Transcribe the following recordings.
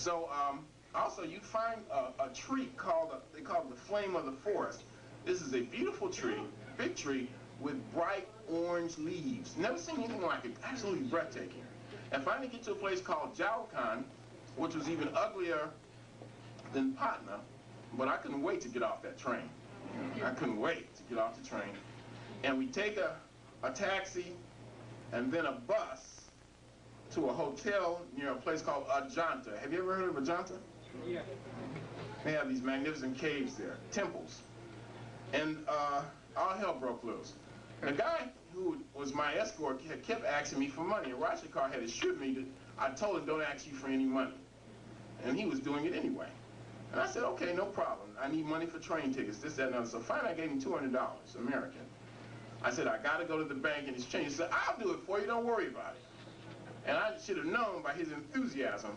So also you find a tree called, they call it the flame of the forest. This is a beautiful tree, big tree, with bright orange leaves. Never seen anything like it, absolutely breathtaking. And finally get to a place called Jalkan, which was even uglier than Patna, but I couldn't wait to get off that train. I couldn't wait to get off the train. And we take a taxi and then a bus to a hotel near a place called Ajanta. Have you ever heard of Ajanta? Yeah. They have these magnificent caves there, temples. And all hell broke loose. The guy who was my escort kept asking me for money, and Rashikar had assured me that I told him don't ask you for any money. And he was doing it anyway. And I said, okay, no problem. I need money for train tickets, this, that, and other. So finally I gave him $200, American. I said, I got to go to the bank and exchange. He said, I'll do it for you, don't worry about it. And I should have known by his enthusiasm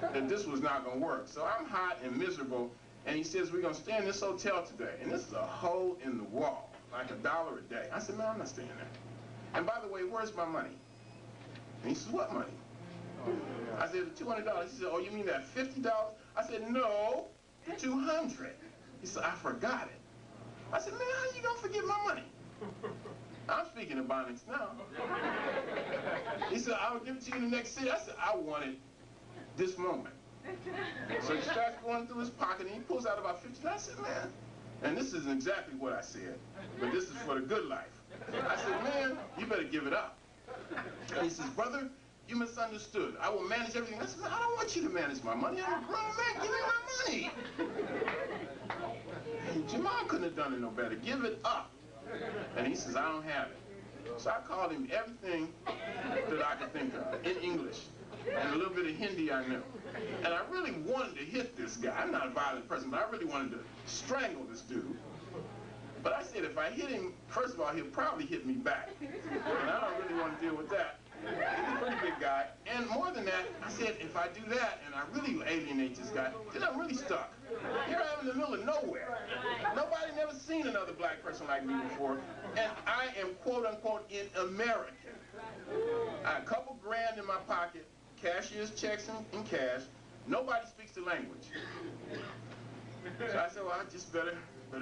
that this was not going to work. So I'm hot and miserable, and he says, we're going to stay in this hotel today. And this is a hole in the wall, like $1 a day. I said, man, I'm not staying there. And by the way, where's my money? And he says, what money? I said, the $200. He said, oh, you mean that $50? I said, no, the 200. He said, I forgot it. I said, man, how you going to forget my money? I'm speaking Ebonics now. He said, I'll give it to you in the next city. I said, I want it this moment. So he starts going through his pocket, and he pulls out about 50. I said, man, and this isn't exactly what I said, but this is for the good life. I said, man, you better give it up. And he says, brother, you misunderstood. I will manage everything. I said, man, I don't want you to manage my money. I'm a grown man. Give me my money. And Jamal couldn't have done it no better. Give it up. And he says, I don't have it. So I called him everything that I could think of in English. And a little bit of Hindi I knew. And I really wanted to hit this guy. I'm not a violent person, but I really wanted to strangle this dude. But I said, if I hit him, first of all, he'll probably hit me back. And I don't really want to deal with that. He's a pretty big guy. And more than that, I said, if I do that and I really alienate this guy, then I'm really stuck. Here I am in the middle of nowhere. Nobody never seen another black person like me before. And I am, quote unquote, in American. I have a couple grand in my pocket, cashier's checks in cash. Nobody speaks the language. So I said, well, I just better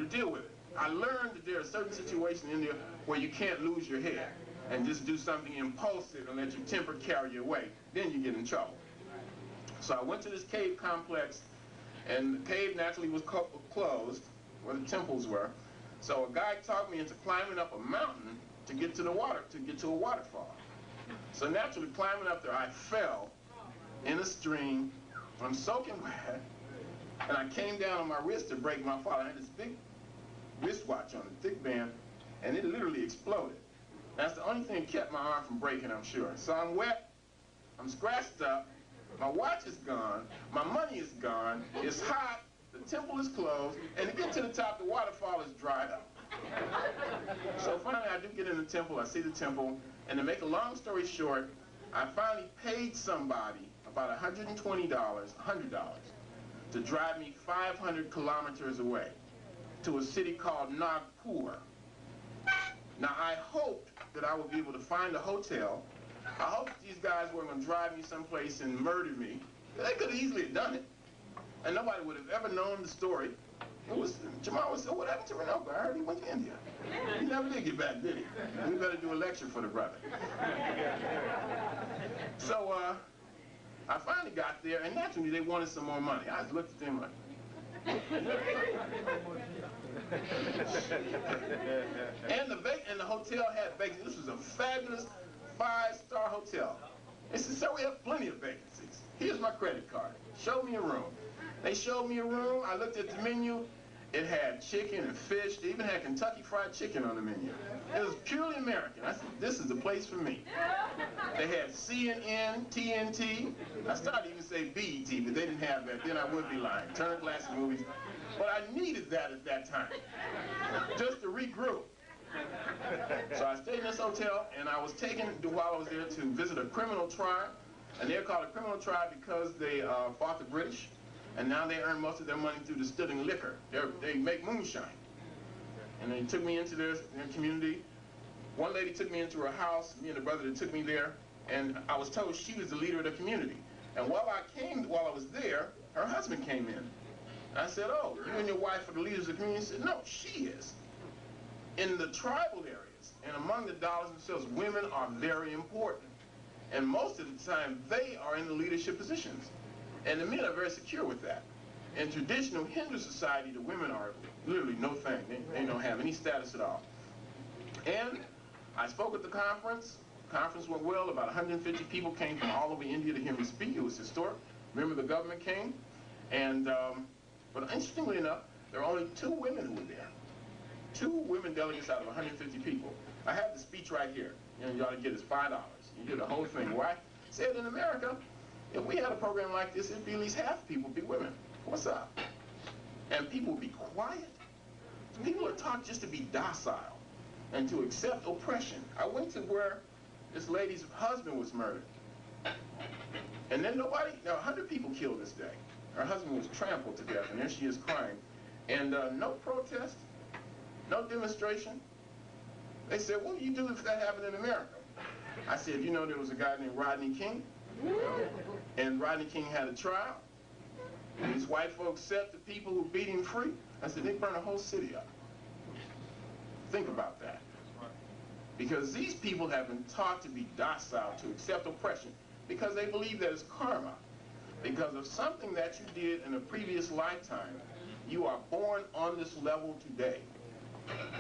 deal with it. I learned that there are certain situations in there where you can't lose your head and just do something impulsive and let your temper carry you away. Then you get in trouble. So I went to this cave complex, and the cave naturally was closed, where the temples were. So a guy talked me into climbing up a mountain to get to the water, to get to a waterfall. So naturally, climbing up there, I fell in a stream. I'm soaking wet, and I came down on my wrist to break my fall. I had this big wristwatch on, a thick band, and it literally exploded. That's the only thing that kept my arm from breaking, I'm sure. So I'm wet, I'm scratched up, my watch is gone, my money is gone, it's hot, the temple is closed, and to get to the top, the waterfall is dried up. So finally I do get in the temple, I see the temple, and to make a long story short, I finally paid somebody about $120, $100, to drive me 500 kilometers away to a city called Nagpur. Now I hoped that I would be able to find a hotel. I hoped these guys weren't going to drive me someplace and murder me. They could have easily done it. And nobody would have ever known the story. Jamal was, so what happened to Runoko? I heard he went to India. He never did get back, did he? We better do a lecture for the brother. So I finally got there, and naturally they wanted some more money. I just looked at them like, and the hotel had vacancies. This was a fabulous 5-star hotel. They said, sir, we have plenty of vacancies. Here's my credit card. Show me a room. They showed me a room. I looked at the menu. It had chicken and fish. They even had Kentucky Fried Chicken on the menu. It was purely American. I said, this is the place for me. They had CNN, TNT. I started to even say BET, but they didn't have that. Then I would be lying. Turner Classic Movies. But I needed that at that time, just to regroup. So I stayed in this hotel, and I was taken, while I was there, to visit a criminal tribe. And they're called a criminal tribe because they fought the British. And now they earn most of their money through distilling liquor. They make moonshine. And they took me into their community. One lady took me into her house, me and the brother that took me there, and I was told she was the leader of the community. And while I was there, her husband came in. And I said, oh, you and your wife are the leaders of the community? He said, no, she is. In the tribal areas and among the dollars themselves, women are very important. And most of the time, they are in the leadership positions. And the men are very secure with that. In traditional Hindu society, the women are literally no thing. They don't have any status at all. And I spoke at the conference. The conference went well. About 150 people came from all over India to hear me speak. It was historic. Remember, the government came. And, but interestingly enough, there were only 2 women who were there. 2 women delegates out of 150 people. I have the speech right here. You ought to get it. It's $5. You get the whole thing. Why? Said in America, if we had a program like this, it'd be at least half the people would be women. What's up? And people would be quiet. People are taught just to be docile and to accept oppression. I went to where this lady's husband was murdered. And then 100 people killed this day. Her husband was trampled to death, and there she is crying. And no protest, no demonstration. They said, what would you do if that happened in America? I said, you know, there was a guy named Rodney King, and Rodney King had a trial, and these white folks set the people who beat him free. I said, they burned a whole city up. Think about that. Because these people have been taught to be docile, to accept oppression, because they believe that it's karma. Because of something that you did in a previous lifetime, you are born on this level today.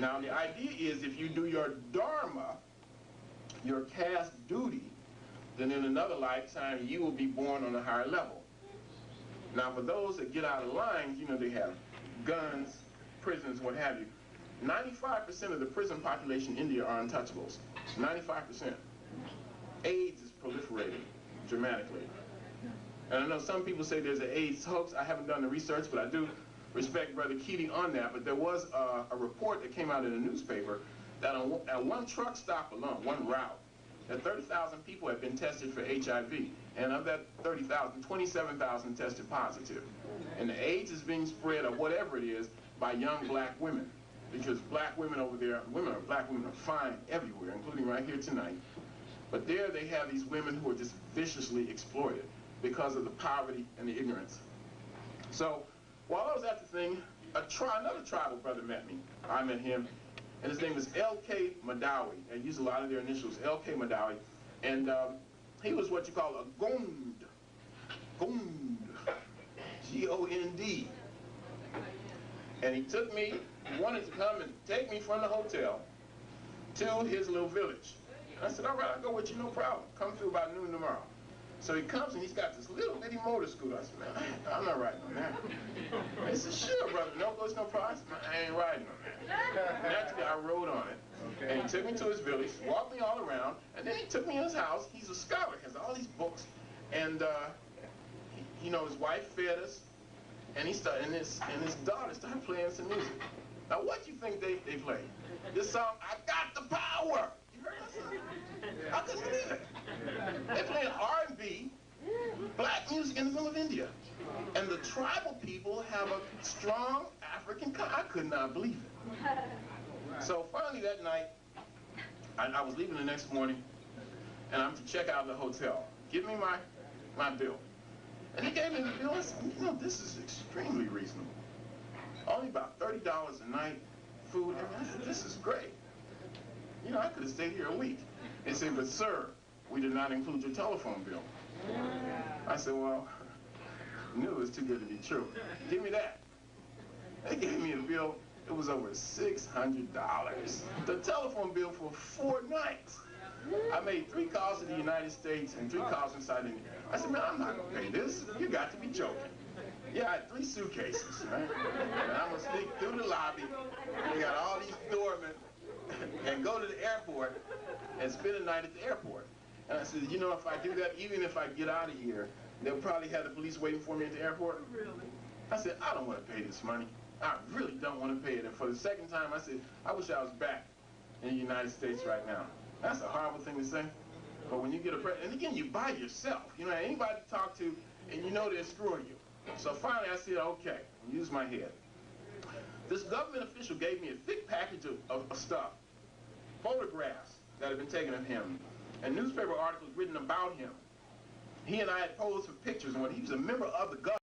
Now, the idea is if you do your dharma, your caste duty, then in another lifetime, you will be born on a higher level. Now, for those that get out of line, you know, they have guns, prisons, what have you. 95% of the prison population in India are untouchables. 95%. AIDS is proliferating dramatically. And I know some people say there's an AIDS hoax. I haven't done the research, but I do respect Brother Keating on that. But there was a report that came out in a newspaper that at one truck stop alone, one route, that 30,000 people have been tested for HIV. And of that 30,000, 27,000 tested positive. And the AIDS is being spread, or whatever it is, by young black women. Because black women over there, black women are fine everywhere, including right here tonight. But there they have these women who are just viciously exploited because of the poverty and the ignorance. So while I was at the thing, another tribal brother met me. I met him, and his name is L.K. Madawi. They use a lot of their initials, L.K. Madawi. And he was what you call a Gond. Gond. G-O-N-D. And he took me, he wanted to come and take me from the hotel to his little village. And I said, all right, I'll go with you, no problem. Come through about noon tomorrow. So he comes and he's got this little bitty motor scooter. I said, man, I'm not riding on that. He said, sure, brother, no, there's no problem. I said, man, I ain't riding on that. Naturally, I rode on it. And he took me to his village, walked me all around, and then he took me in his house. He's a scholar, has all these books. And, you know, his wife fed us. And his daughter started playing some music. Now, what do you think they played? This song, I Got the Power. You heard that song? I couldn't believe it. They playing R&B, black music in the middle of India. And the tribal people have a strong African I could not believe it. So finally that night, I was leaving the next morning, and I'm to check out of the hotel. Give me my bill. And he gave me the bill. I said, you know, this is extremely reasonable. Only about $30 a night, food. I said, this is great. You know, I could have stayed here a week. They said, but sir, we did not include your telephone bill. I said, well, I knew it was too good to be true. Give me that. They gave me a bill. It was over $600. The telephone bill for 4 nights. I made 3 calls to the United States and 3 calls inside India. I said, man, I'm not going to pay this. You got to be joking. Yeah, I had 3 suitcases, right? And I'm going to sneak through the lobby. We got all these doormen and go to the airport and spend the night at the airport. And I said, you know, if I do that, even if I get out of here, they'll probably have the police waiting for me at the airport. Really? I said, I don't want to pay this money. I really don't want to pay it. And for the second time, I said, I wish I was back in the United States right now. That's a horrible thing to say. But when you get a and again, you by yourself. You know, anybody to talk to, and you know they're screwing you. So finally, I said, okay, use my head. This government official gave me a thick package of stuff, photographs that had been taken of him, and newspaper articles written about him. He and I had posed for pictures, and when he was a member of the government,